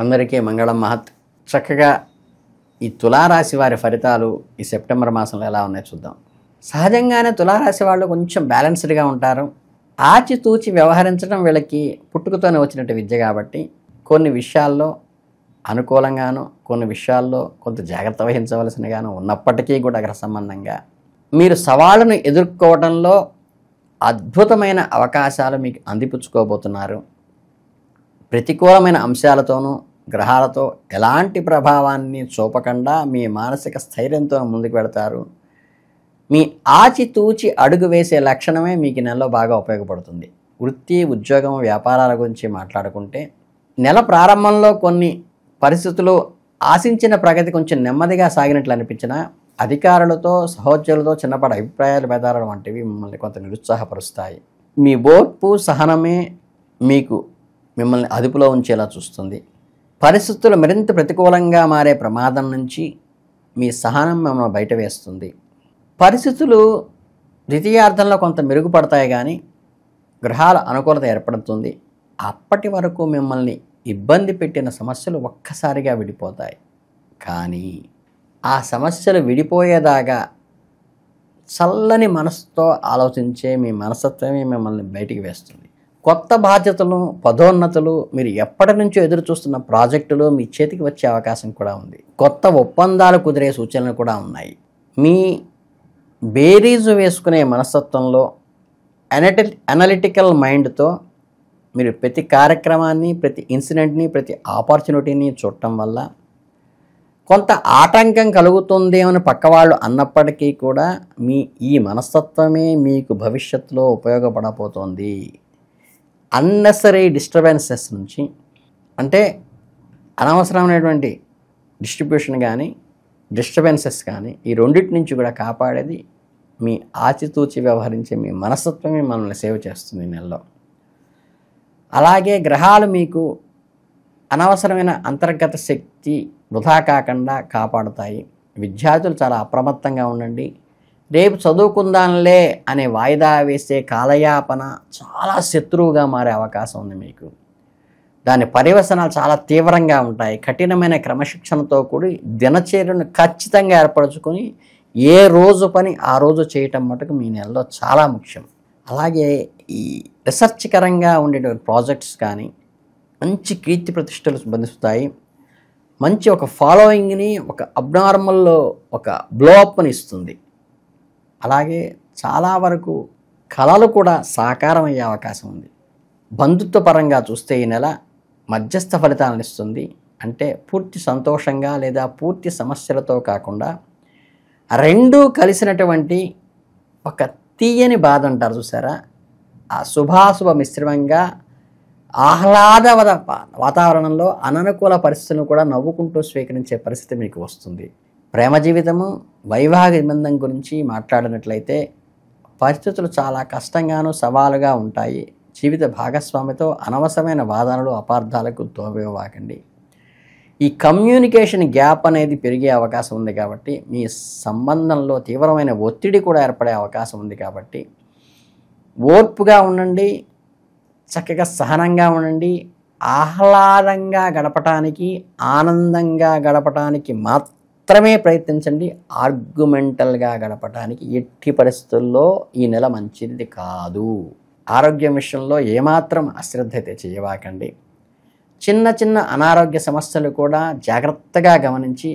అందరికీ మంగళం మహత్. చక్కగా ఈ తులారాశి వారి ఫలితాలు ఈ సెప్టెంబర్ మాసంలో ఎలా ఉన్నాయో చూద్దాం. సహజంగానే తులారాశి వాళ్ళు కొంచెం బ్యాలెన్స్డ్గా ఉంటారు. ఆచితూచి వ్యవహరించడం వీళ్ళకి పుట్టుకతోనే వచ్చినట్టు విద్య కాబట్టి కొన్ని విషయాల్లో అనుకూలంగాను, కొన్ని విషయాల్లో కొంత జాగ్రత్త వహించవలసినగాను ఉన్నప్పటికీ కూడా గ్రహ సంబంధంగా మీరు సవాళ్ళను ఎదుర్కోవడంలో అద్భుతమైన అవకాశాలు మీకు అందిపుచ్చుకోబోతున్నారు. ప్రతికూలమైన అంశాలతోనూ గ్రహాలతో ఎలాంటి ప్రభావాన్ని చూపకుండా మీ మానసిక స్థైర్యంతో ముందుకు వెళతారు. మీ ఆచితూచి అడుగు వేసే లక్షణమే మీకు నెలలో బాగా ఉపయోగపడుతుంది. వృత్తి, ఉద్యోగం, వ్యాపారాల గురించి మాట్లాడుకుంటే నెల ప్రారంభంలో కొన్ని పరిస్థితులు ఆశించిన ప్రగతి కొంచెం నెమ్మదిగా సాగినట్లు అనిపించినా అధికారులతో, సహోద్యోగులతో చిన్నపాటి అభిప్రాయాలు భేదాలు వంటివి మిమ్మల్ని కొంత నిరుత్సాహపరుస్తాయి. మీ ఓర్పు, సహనమే మిమ్మల్ని అదుపులో ఉంచేలా చూస్తుంది. పరిస్థితులు మరింత ప్రతికూలంగా మారే ప్రమాదం నుంచి మీ సహనం మిమ్మల్ని బయట వేస్తుంది. పరిస్థితులు ద్వితీయార్థంలో కొంత మెరుగుపడతాయి, కానీ గ్రహాల అనుకూలత ఏర్పడుతుంది. అప్పటి వరకు మిమ్మల్ని ఇబ్బంది పెట్టిన సమస్యలు ఒక్కసారిగా విడిపోతాయి. కానీ ఆ సమస్యలు విడిపోయేదాకా చల్లని మనసుతో ఆలోచించే మీ మనస్తత్వమే మిమ్మల్ని బయటికి వేస్తుంది. కొత్త బాధ్యతలు, పదోన్నతులు, మీరు ఎప్పటి నుంచో ఎదురు చూస్తున్న ప్రాజెక్టులు మీ చేతికి వచ్చే అవకాశం కూడా ఉంది. కొత్త ఒప్పందాలు కుదిరే సూచనలు కూడా ఉన్నాయి. మీ బేరీజు వేసుకునే మనస్తత్వంలో అనలిటికల్ మైండ్తో మీరు ప్రతి కార్యక్రమాన్ని, ప్రతి ఇన్సిడెంట్ని, ప్రతి ఆపర్చునిటీని చూడటం వల్ల కొంత ఆటంకం కలుగుతుందేమని పక్కవాళ్ళు అన్నప్పటికీ కూడా ఈ మనస్తత్వమే మీకు భవిష్యత్తులో ఉపయోగపడబోతోంది. అన్నెసరీ డిస్టర్బెన్సెస్ నుంచి, అంటే అనవసరమైనటువంటి డిస్ట్రిబ్యూషన్ కానీ డిస్టర్బెన్సెస్ కానీ, ఈ రెండింటి నుంచి కూడా కాపాడేది మీ ఆచితూచి వ్యవహరించే మీ మనస్తత్వమే మనల్ని సేవ్ చేస్తుంది ఈ నెలలో. అలాగే గ్రహాలు మీకు అనవసరమైన అంతర్గత శక్తి వృధా కాకుండా కాపాడుతాయి. విద్యార్థులు చాలా అప్రమత్తంగా ఉండండి. రేపు చదువుకుందాంలే అనే వాయిదా వేసే కాలయాపన చాలా శత్రువుగా మారే అవకాశం ఉంది మీకు. దాని పర్యవసనాలు చాలా తీవ్రంగా ఉంటాయి. కఠినమైన క్రమశిక్షణతో కూడి దినచర్యను ఖచ్చితంగా ఏర్పరచుకొని ఏ రోజు పని ఆ రోజు చేయటం మటుకు మీ నెలలో చాలా ముఖ్యం. అలాగే ఈ రీసెర్చ్కరంగా ఉండేటువంటి ప్రాజెక్ట్స్ కానీ మంచి కీర్తి ప్రతిష్టలు బంధిస్తాయి. మంచి ఒక ఫాలోయింగ్ని, ఒక అబ్నార్మల్ ఒక బ్లోఅప్ని ఇస్తుంది. అలాగే చాలా వరకు కళలు కూడా సాకారం అయ్యే అవకాశం ఉంది. బంధుత్వ పరంగా చూస్తే ఈ నెల మధ్యస్థ ఫలితాలను ఇస్తుంది. అంటే పూర్తి సంతోషంగా లేదా పూర్తి సమస్యలతో కాకుండా రెండూ కలిసినటువంటి ఒక తీయని బాధ అంటారు చూసారా, ఆ శుభాశుభ మిశ్రమంగా ఆహ్లాద వాతావరణంలో అననుకూల పరిస్థితులను కూడా నవ్వుకుంటూ స్వీకరించే పరిస్థితి మీకు వస్తుంది. ప్రేమ జీవితము, వైవాహిక సంబంధం గురించి మాట్లాడినట్లయితే పరిస్థితులు చాలా కష్టంగాను, సవాలుగా ఉంటాయి. జీవిత భాగస్వామితో అనవసరమైన వాదనలు, అపార్థాలకు తోవేవాకండి. ఈ కమ్యూనికేషన్ గ్యాప్ అనేది పెరిగే అవకాశం ఉంది కాబట్టి మీ సంబంధంలో తీవ్రమైన ఒత్తిడి కూడా ఏర్పడే అవకాశం ఉంది కాబట్టి ఓర్పుగా ఉండండి, చక్కగా సహనంగా ఉండండి. ఆహ్లాదంగా గడపటానికి, ఆనందంగా గడపటానికి మాత్రమే ప్రయత్నించండి. ఆర్గ్యుమెంటల్గా గడపటానికి ఎట్టి పరిస్థితుల్లో ఈ నెల మంచిది కాదు. ఆరోగ్యం విషయంలో ఏమాత్రం అశ్రద్ధ అయితే చేయవాకండి. చిన్న చిన్న అనారోగ్య సమస్యలు కూడా జాగ్రత్తగా గమనించి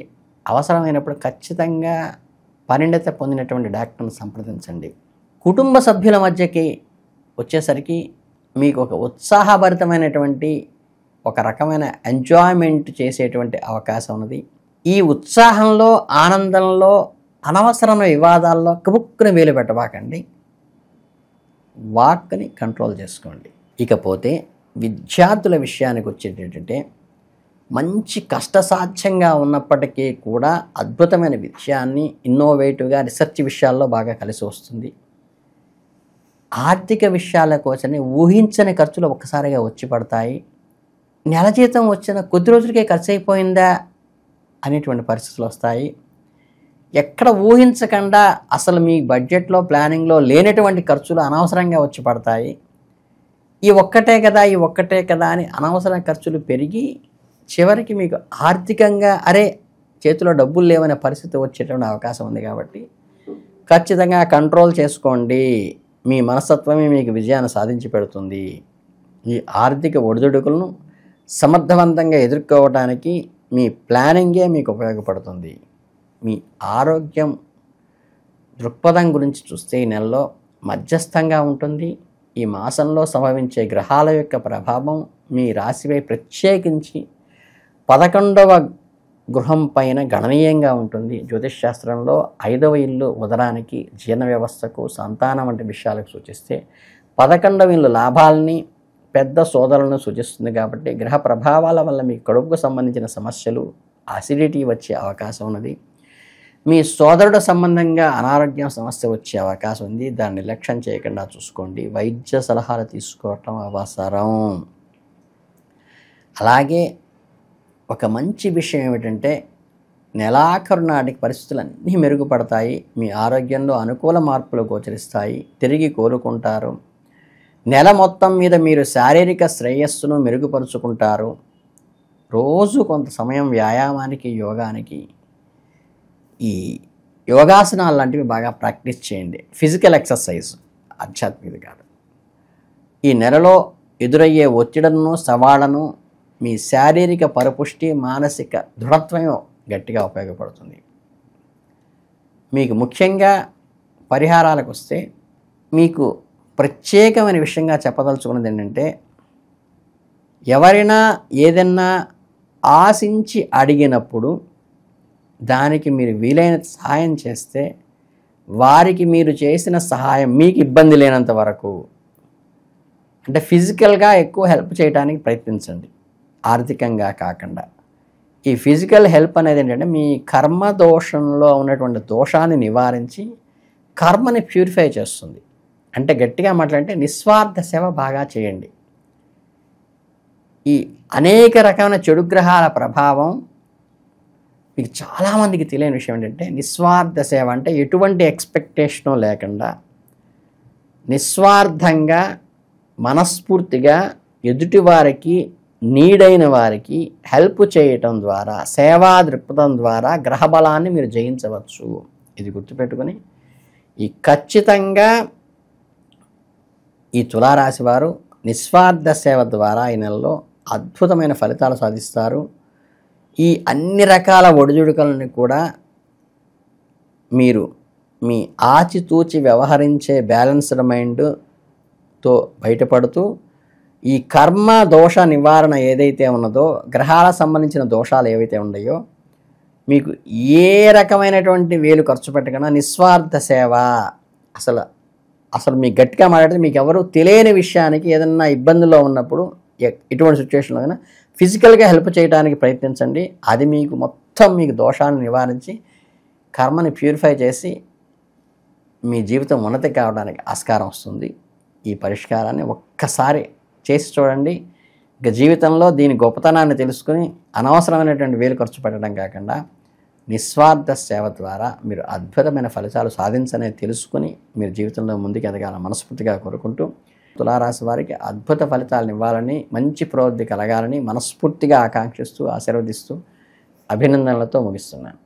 అవసరమైనప్పుడు ఖచ్చితంగా పరిణితి పొందినటువంటి డాక్టర్ని సంప్రదించండి. కుటుంబ సభ్యుల మధ్యకి వచ్చేసరికి మీకు ఒక ఉత్సాహభరితమైనటువంటి ఒక రకమైన ఎంజాయ్మెంట్ చేసేటువంటి అవకాశం ఉన్నది. ఈ ఉత్సాహంలో, ఆనందంలో అనవసరమైన వివాదాల్లో కబుక్కుని వేలు పెట్టబాకండి. వాక్ని కంట్రోల్ చేసుకోండి. ఇకపోతే విద్యార్థుల విషయానికి వచ్చేటంటే మంచి కష్టసాధ్యంగా ఉన్నప్పటికీ కూడా అద్భుతమైన విషయాన్ని ఇన్నోవేటివ్గా రీసెర్చ్ విషయాల్లో బాగా కలిసి వస్తుంది. ఆర్థిక విషయాల కోసమే ఊహించని ఖర్చులు ఒక్కసారిగా వచ్చి పడతాయి. నెల జీతం వచ్చిన కొద్ది రోజులకే ఖర్చు అయిపోయిందా అనేటువంటి పరిస్థితులు వస్తాయి. ఎక్కడ ఊహించకుండా అసలు మీ బడ్జెట్లో, ప్లానింగ్లో లేనటువంటి ఖర్చులు అనవసరంగా వచ్చి పడతాయి. ఈ ఒక్కటే కదా అని అనవసర ఖర్చులు పెరిగి చివరికి మీకు ఆర్థికంగా అరే చేతిలో డబ్బులు లేవనే పరిస్థితి వచ్చేటువంటి అవకాశం ఉంది. కాబట్టి ఖచ్చితంగా కంట్రోల్ చేసుకోండి. మీ మనస్తత్వమే మీకు విజయాన్ని సాధించి పెడుతుంది. ఈ ఆర్థిక ఒడిదుడుకులను సమర్థవంతంగా ఎదుర్కోవడానికి మీ ప్లానింగే మీకు ఉపయోగపడుతుంది. మీ ఆరోగ్యం దృక్పథం గురించి చూస్తే ఈ నెలలో మధ్యస్థంగా ఉంటుంది. ఈ మాసంలో సంభవించే గ్రహాల యొక్క ప్రభావం మీ రాశిపై ప్రత్యేకించి 11వ గృహం పైన గణనీయంగా ఉంటుంది. జ్యోతిష్ శాస్త్రంలో 5వ ఇల్లు ఉదరానికి, జీర్ణ వ్యవస్థకు, సంతానం వంటి విషయాలకు సూచిస్తే 11వ ఇల్లు లాభాలని, పెద్ద సోదరులను సూచిస్తుంది. కాబట్టి గ్రహ ప్రభావాల వల్ల మీ కడుపుకు సంబంధించిన సమస్యలు, అసిడిటీ వచ్చే అవకాశం ఉన్నది. మీ సోదరుడు సంబంధంగా అనారోగ్యం సమస్య వచ్చే అవకాశం ఉంది. దాన్ని నిర్లక్ష్యం చేయకుండా చూసుకోండి. వైద్య సలహాలు తీసుకోవటం అవసరం. అలాగే ఒక మంచి విషయం ఏమిటంటే నెలాఖరు నాటికి పరిస్థితులన్నీ మెరుగుపడతాయి. మీ ఆరోగ్యంలో అనుకూల మార్పులు గోచరిస్తాయి. తిరిగి కోలుకుంటారు. నెల మొత్తం మీద మీరు శారీరక శ్రేయస్సును మెరుగుపరుచుకుంటారు. రోజు కొంత సమయం వ్యాయామానికి, యోగానికి, ఈ యోగాసనాలు లాంటివి బాగా ప్రాక్టీస్ చేయండి. ఫిజికల్ ఎక్సర్సైజ్, ఆధ్యాత్మికత కాదు. ఈ నెలలో ఎదురయ్యే ఒత్తిడులను, సవాళ్లను మీ శారీరక పరిపుష్టి, మానసిక దృఢత్వం గట్టిగా ఉపయోగపడుతుంది. మీకు ముఖ్యంగా పరిహారాలకు వస్తే మీకు ప్రత్యేకమైన విషయంగా చెప్పదలుచుకున్నది ఏంటంటే ఎవరైనా ఏదన్నా ఆశించి అడిగినప్పుడు దానికి మీరు వీలైన సహాయం చేస్తే వారికి మీరు చేసిన సహాయం మీకు ఇబ్బంది లేనంత వరకు, అంటే ఫిజికల్గా ఎక్కువ హెల్ప్ చేయడానికి ప్రయత్నించండి, ఆర్థికంగా కాకుండా. ఈ ఫిజికల్ హెల్ప్ అనేది ఏంటంటే మీ కర్మ దోషంలో ఉన్నటువంటి దోషాన్ని నివారించి కర్మని ప్యూరిఫై చేస్తుంది. అంటే గట్టిగా మాట్లాడితే నిస్వార్థ సేవ బాగా చేయండి. ఈ అనేక రకమైన చెడు గ్రహాల ప్రభావం మీకు చాలామందికి తెలియని విషయం ఏంటంటే నిస్వార్థ సేవ అంటే ఎటువంటి ఎక్స్పెక్టేషను లేకుండా నిస్వార్థంగా మనస్ఫూర్తిగా ఎదుటివారికి, నీడైన వారికి హెల్ప్ చేయటం ద్వారా, సేవా దృక్పథం ద్వారా గ్రహబలాన్ని మీరు జయించవచ్చు. ఇది గుర్తుపెట్టుకొని ఈ ఖచ్చితంగా ఈ తులారాశి వారు నిస్వార్థ సేవ ద్వారా ఈ నెలలో అద్భుతమైన ఫలితాలు సాధిస్తారు. ఈ అన్ని రకాల ఒడిదుడుకులను కూడా మీరు మీ ఆచితూచి వ్యవహరించే బ్యాలెన్స్డ్ మైండ్తో బయటపడుతూ ఈ కర్మ దోష నివారణ ఏదైతే ఉన్నదో, గ్రహాలకు సంబంధించిన దోషాలు ఏవైతే ఉన్నాయో, మీకు ఏ రకమైనటువంటి వేలు ఖర్చు పెట్టకుండా నిస్వార్థ సేవ, అసలు మీకు గట్టిగా మాట్లాడితే మీకు ఎవరు తెలియని విషయానికి ఏదన్నా ఇబ్బందుల్లో ఉన్నప్పుడు ఎటువంటి సిచ్యువేషన్లో అయినా ఫిజికల్గా హెల్ప్ చేయడానికి ప్రయత్నించండి. అది మీకు మొత్తం మీకు దోషాన్ని నివారించి కర్మని ప్యూరిఫై చేసి మీ జీవితం ఉన్నతి కావడానికి ఆస్కారం వస్తుంది. ఈ పరిష్కారాన్ని ఒక్కసారి చేసి చూడండి. ఇక జీవితంలో దీని గొప్పతనాన్ని తెలుసుకుని అనవసరమైనటువంటి వేలు ఖర్చు పెట్టడం కాకుండా నిస్వార్థ సేవ ద్వారా మీరు అద్భుతమైన ఫలితాలు సాధించనేది తెలుసుకుని మీరు జీవితంలో ముందుకు ఎదగాలని మనస్ఫూర్తిగా కోరుకుంటూ తులారాశి వారికి అద్భుత ఫలితాలను ఇవ్వాలని, మంచి ప్రవృత్తి కలగాలని మనస్ఫూర్తిగా ఆకాంక్షిస్తూ, ఆశీర్వదిస్తూ అభినందనలతో ముగిస్తున్నాను.